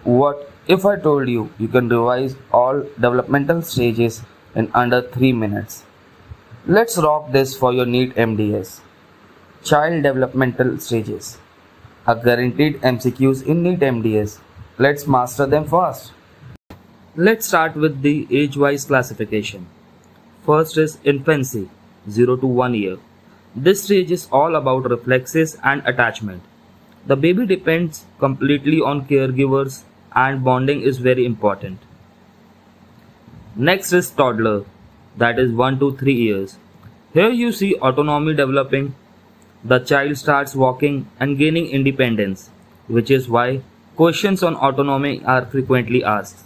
What if I told you you can revise all developmental stages in under 3 minutes? Let's rock this for your NEET MDS. Child developmental stages are guaranteed MCQs in NEET MDS. Let's master them fast. Let's start with the age-wise classification. First is infancy, 0 to 1 year. This stage is all about reflexes and attachment. The baby depends completely on caregivers and bonding is very important. Next is toddler, that is 1 to 3 years. Here you see autonomy developing. The child starts walking and gaining independence, which is why questions on autonomy are frequently asked.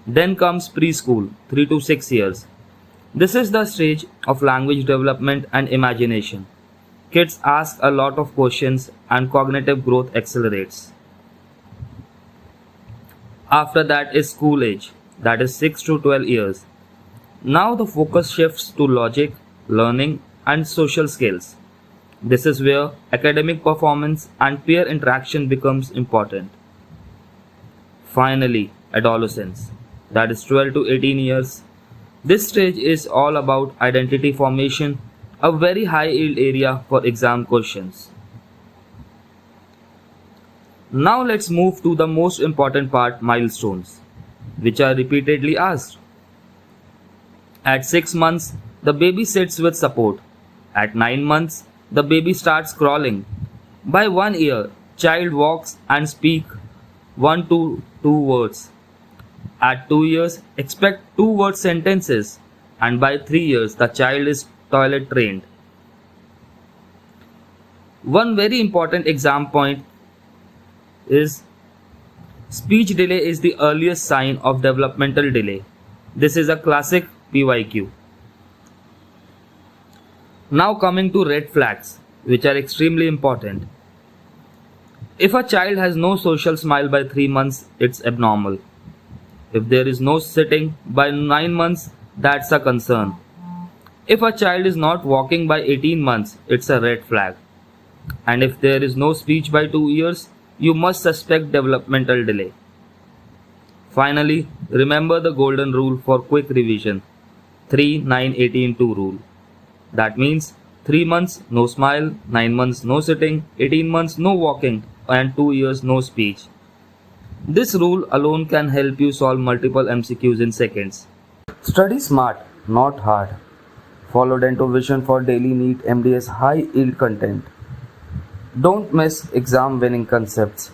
Then comes preschool, 3 to 6 years. This is the stage of language development and imagination. Kids ask a lot of questions and cognitive growth accelerates. After that is school age, that is 6 to 12 years. Now the focus shifts to logic, learning, and social skills. This is where academic performance and peer interaction becomes important. Finally, adolescence, that is 12 to 18 years. This stage is all about identity formation, a very high yield area for exam questions. Now let's move to the most important part, milestones, which are repeatedly asked. At 6 months, the baby sits with support. At 9 months, the baby starts crawling. By 1 year, child walks and speaks 1 to 2 words. At 2 years, expect 2-word sentences, and by 3 years, the child is toilet trained. One very important exam point is speech delay is the earliest sign of developmental delay. This is a classic PYQ. Now coming to red flags, which are extremely important. If a child has no social smile by 3 months, it's abnormal. If there is no sitting by 9 months, that's a concern. If a child is not walking by 18 months, it's a red flag. And if there is no speech by 2 years, you must suspect developmental delay. Finally, remember the golden rule for quick revision, 3-9-18-2 rule. That means 3 months no smile, 9 months no sitting, 18 months no walking, and 2 years no speech. This rule alone can help you solve multiple MCQs in seconds. Study smart, not hard. Follow DentoVision for daily NEET MDS high yield content. Don't miss exam winning concepts.